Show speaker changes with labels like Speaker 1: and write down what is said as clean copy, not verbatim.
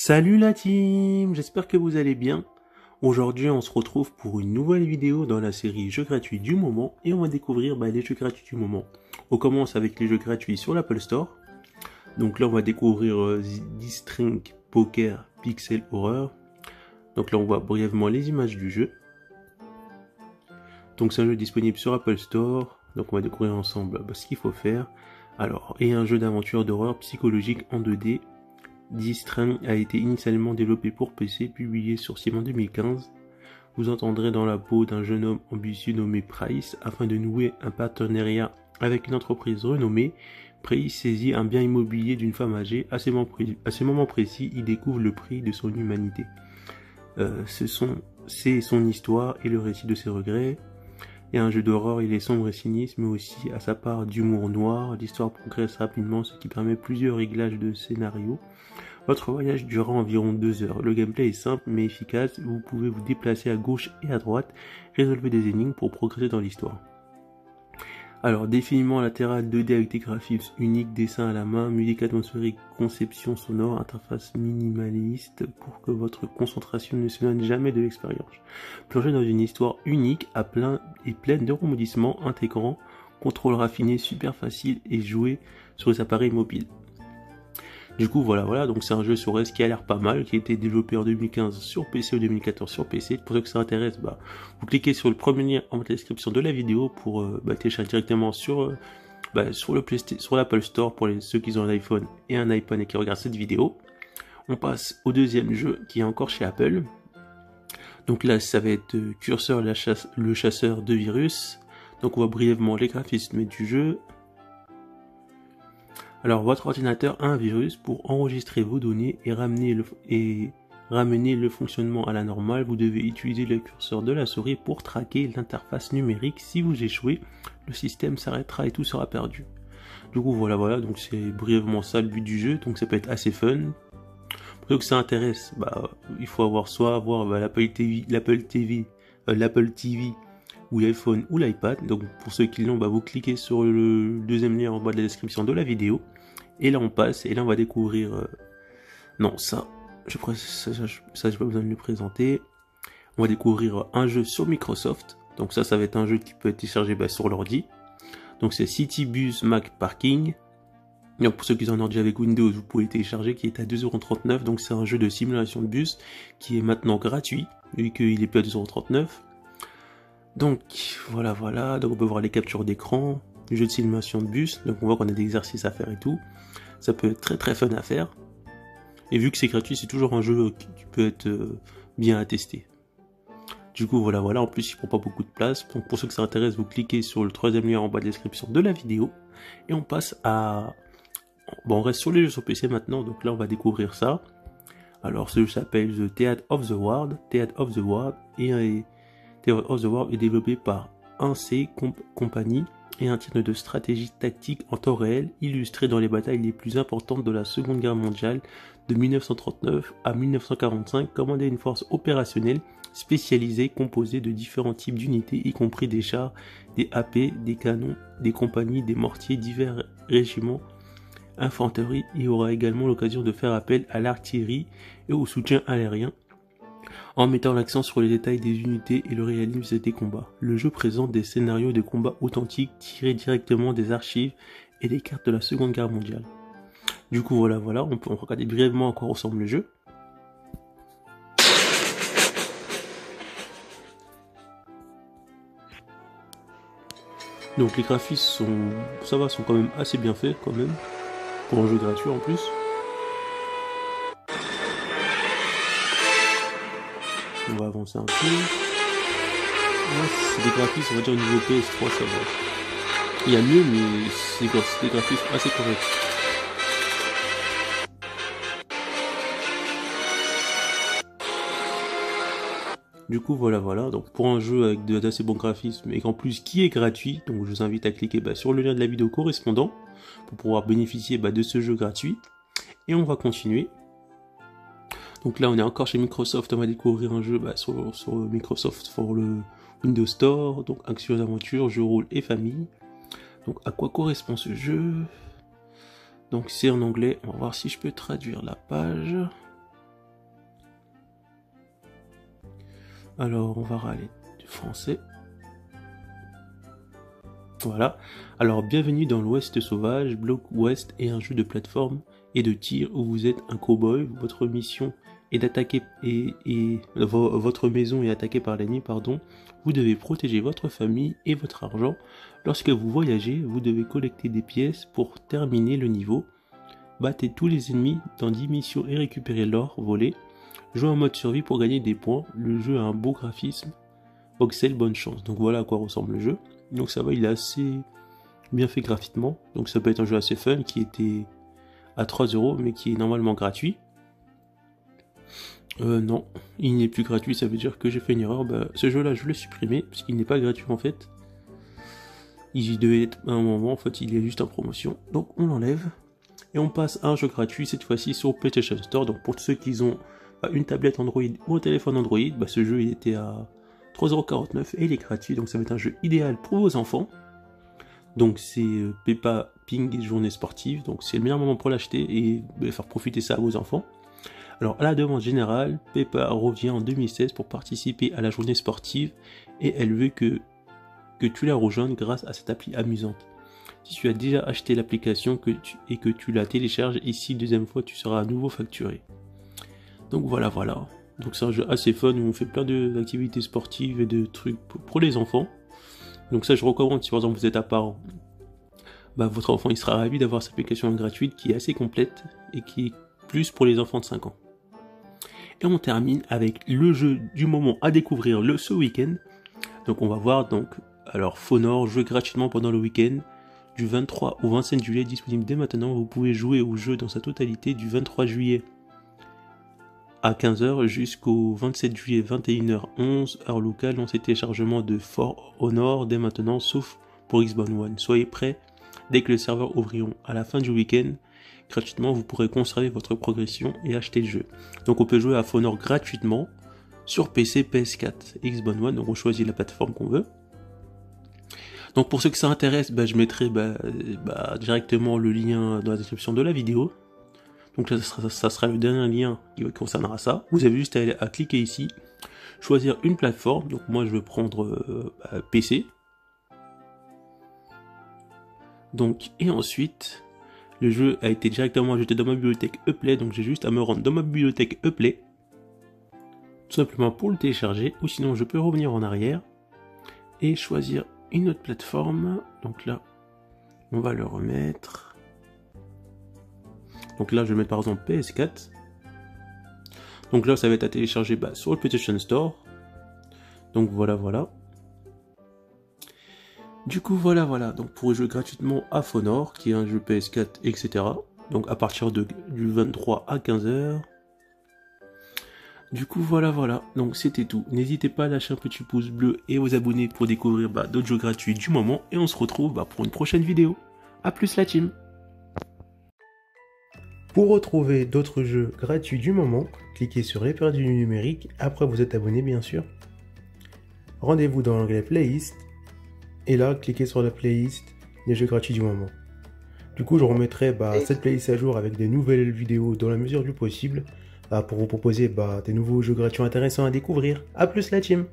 Speaker 1: Salut la team, j'espère que vous allez bien. Aujourd'hui on se retrouve pour une nouvelle vidéo dans la série jeux gratuits du moment et on va découvrir les jeux gratuits du moment. On commence avec les jeux gratuits sur l'Apple Store. Donc là on va découvrir The String Poker Pixel Horror. Donc là on voit brièvement les images du jeu. Donc c'est un jeu disponible sur Apple Store. Donc on va découvrir ensemble ce qu'il faut faire. Alors, et un jeu d'aventure d'horreur psychologique en 2D. The String a été initialement développé pour PC, publié sur Steam en 2015. Vous entendrez dans la peau d'un jeune homme ambitieux nommé Price. Afin de nouer un partenariat avec une entreprise renommée, Price saisit un bien immobilier d'une femme âgée. À ce moment précis, il découvre le prix de son humanité. C'est son histoire et le récit de ses regrets. Et un jeu d'horreur, il est sombre et sinistre, mais aussi à sa part d'humour noir. L'histoire progresse rapidement, ce qui permet plusieurs réglages de scénario. Votre voyage durera environ 2 heures. Le gameplay est simple mais efficace. Vous pouvez vous déplacer à gauche et à droite, résolver des énigmes pour progresser dans l'histoire. Alors, défilement latéral 2D avec des graphismes uniques, dessin à la main, musique atmosphérique, conception sonore, interface minimaliste pour que votre concentration ne s'éloigne jamais de l'expérience. Plongez dans une histoire unique, pleine de rebondissements, intégrant, contrôle raffiné, super facile et joué sur les appareils mobiles. Du coup, voilà, donc c'est un jeu sur OS qui a l'air pas mal, qui a été développé en 2015 sur PC ou 2014 sur PC. Pour ceux que ça intéresse, vous cliquez sur le premier lien en description de la vidéo pour télécharger directement sur l'Apple Store pour ceux qui ont un iPhone et un iPad et qui regardent cette vidéo. On passe au deuxième jeu qui est encore chez Apple. Donc là, ça va être Cursor le chasseur de virus. Donc on voit brièvement les graphismes du jeu. Alors votre ordinateur a un virus. Pour enregistrer vos données et ramener le fonctionnement à la normale, vous devez utiliser le curseur de la souris pour traquer l'interface numérique. Si vous échouez, le système s'arrêtera et tout sera perdu. Du coup voilà, donc c'est brièvement ça le but du jeu, donc ça peut être assez fun. Pour ceux que ça intéresse, il faut avoir l'Apple TV ou l'iPhone ou l'iPad. Donc pour ceux qui l'ont, vous cliquez sur le deuxième lien en bas de la description de la vidéo. Et là on passe, et là on va découvrir... Non, ça, j'ai pas besoin de le présenter. On va découvrir un jeu sur Microsoft. Donc ça va être un jeu qui peut être téléchargé sur l'ordi. Donc c'est City Bus Mac Parking. Donc pour ceux qui ont un ordi avec Windows, vous pouvez le télécharger, qui est à 2,39 €. Donc c'est un jeu de simulation de bus qui est maintenant gratuit, vu qu'il est plus à 2,39 €. Donc voilà, donc on peut voir les captures d'écran, le jeu de simulation de bus, donc on voit qu'on a des exercices à faire et tout. Ça peut être très très fun à faire. Et vu que c'est gratuit, c'est toujours un jeu qui peut être bien à tester. Du coup voilà, en plus il prend pas beaucoup de place. Donc pour ceux que ça intéresse, vous cliquez sur le troisième lien en bas de la description de la vidéo. Et on passe à... on reste sur les jeux sur PC maintenant, donc là on va découvrir ça. Alors ce jeu s'appelle The Theatre of the World. Theatre of the World est développé par 1C Company et un titre de stratégie tactique en temps réel, illustré dans les batailles les plus importantes de la Seconde Guerre mondiale de 1939 à 1945, commandait une force opérationnelle spécialisée composée de différents types d'unités, y compris des chars, des AP, des canons, des compagnies, des mortiers, divers régiments, infanterie. Il y aura également l'occasion de faire appel à l'artillerie et au soutien aérien, en mettant l'accent sur les détails des unités et le réalisme des combats. Le jeu présente des scénarios de combats authentiques tirés directement des archives et des cartes de la Seconde Guerre mondiale. Du coup voilà, on peut regarder brièvement à quoi ressemble le jeu. Donc les graphismes sont quand même assez bien faits quand même, pour un jeu gratuit en plus. On va avancer un peu. C'est des graphismes, on va dire au niveau PS3, ça va. Il y a mieux, mais c'est des graphismes assez corrects. Du coup voilà, donc pour un jeu avec d'assez bons graphismes et qu'en plus qui est gratuit, donc je vous invite à cliquer sur le lien de la vidéo correspondant pour pouvoir bénéficier de ce jeu gratuit. Et on va continuer. Donc là on est encore chez Microsoft, on va découvrir un jeu sur Microsoft pour le Windows Store, donc action d'aventure, jeu rôle et famille. Donc à quoi correspond ce jeu? Donc c'est en anglais, on va voir si je peux traduire la page. Alors, on va râler du français. Voilà. Alors, bienvenue dans l'Ouest sauvage. Block West est un jeu de plateforme et de tir où vous êtes un cow-boy. Votre mission est d'attaquer votre maison est attaquée par l'ennemi, pardon. Vous devez protéger votre famille et votre argent. Lorsque vous voyagez, vous devez collecter des pièces pour terminer le niveau. Battez tous les ennemis dans 10 missions et récupérez l'or volé. Jouez en mode survie pour gagner des points. Le jeu a un beau graphisme. Voxel, bonne chance. Donc voilà à quoi ressemble le jeu. Donc ça va, il est assez bien fait graphiquement. Donc ça peut être un jeu assez fun qui était à 3 € mais qui est normalement gratuit. Non, il n'est plus gratuit, ça veut dire que j'ai fait une erreur. Ce jeu là je l'ai supprimé parce qu'il n'est pas gratuit en fait. Il devait être à un moment, en fait il est juste en promotion. Donc on l'enlève et on passe à un jeu gratuit cette fois-ci sur PlayStation Store. Donc pour ceux qui ont une tablette Android ou un téléphone Android, ce jeu il était à 3,49 € et il est gratuit, donc ça va être un jeu idéal pour vos enfants. Donc c'est Peppa Pig journée sportive, donc c'est le meilleur moment pour l'acheter et faire profiter ça à vos enfants. Alors à la demande générale, Peppa revient en 2016 pour participer à la journée sportive et elle veut que tu la rejoignes grâce à cette appli amusante. Si tu as déjà acheté l'application et que tu la télécharges, ici deuxième fois tu seras à nouveau facturé. Donc voilà. Donc c'est un jeu assez fun où on fait plein d'activités sportives et de trucs pour les enfants. Donc ça je recommande si par exemple vous êtes un parent. Votre enfant il sera ravi d'avoir cette application gratuite qui est assez complète et qui est plus pour les enfants de 5 ans. Et on termine avec le jeu du moment à découvrir ce week-end. Donc on va voir alors Phonor jouer gratuitement pendant le week-end du 23 au 27 juillet, disponible dès maintenant. Vous pouvez jouer au jeu dans sa totalité du 23 juillet à 15 h jusqu'au 27 juillet 21h11 heure locale. Lancez téléchargement de For Honor dès maintenant, sauf pour Xbox One. Soyez prêts dès que le serveur ouvriront. À la fin du week-end, gratuitement, vous pourrez conserver votre progression et acheter le jeu. Donc on peut jouer à For Honor gratuitement sur PC, PS4, Xbox One. Donc on choisit la plateforme qu'on veut. Donc pour ceux que ça intéresse, je mettrai directement le lien dans la description de la vidéo. Donc là, ça sera le dernier lien qui concernera ça. Vous avez juste à cliquer ici, choisir une plateforme. Donc moi, je vais prendre PC. Donc, et ensuite, le jeu a été directement ajouté dans ma bibliothèque Uplay. Donc j'ai juste à me rendre dans ma bibliothèque Uplay, tout simplement pour le télécharger. Ou sinon, je peux revenir en arrière et choisir une autre plateforme. Donc là, on va le remettre. Donc là, je vais mettre par exemple PS4. Donc là, ça va être à télécharger sur le PlayStation Store. Donc voilà. Du coup, voilà. Donc pour jouer gratuitement à For Honor, qui est un jeu PS4, etc. Donc à partir du 23 à 15 h. Du coup, voilà. Donc c'était tout. N'hésitez pas à lâcher un petit pouce bleu et vous abonner pour découvrir d'autres jeux gratuits du moment. Et on se retrouve pour une prochaine vidéo. A plus la team. Pour retrouver d'autres jeux gratuits du moment, cliquez sur Répertoire du numérique, après vous êtes abonné bien sûr. Rendez-vous dans l'onglet Playlist, et là cliquez sur la playlist des jeux gratuits du moment. Du coup je remettrai cette playlist à jour avec des nouvelles vidéos dans la mesure du possible, pour vous proposer des nouveaux jeux gratuits intéressants à découvrir. A plus la team!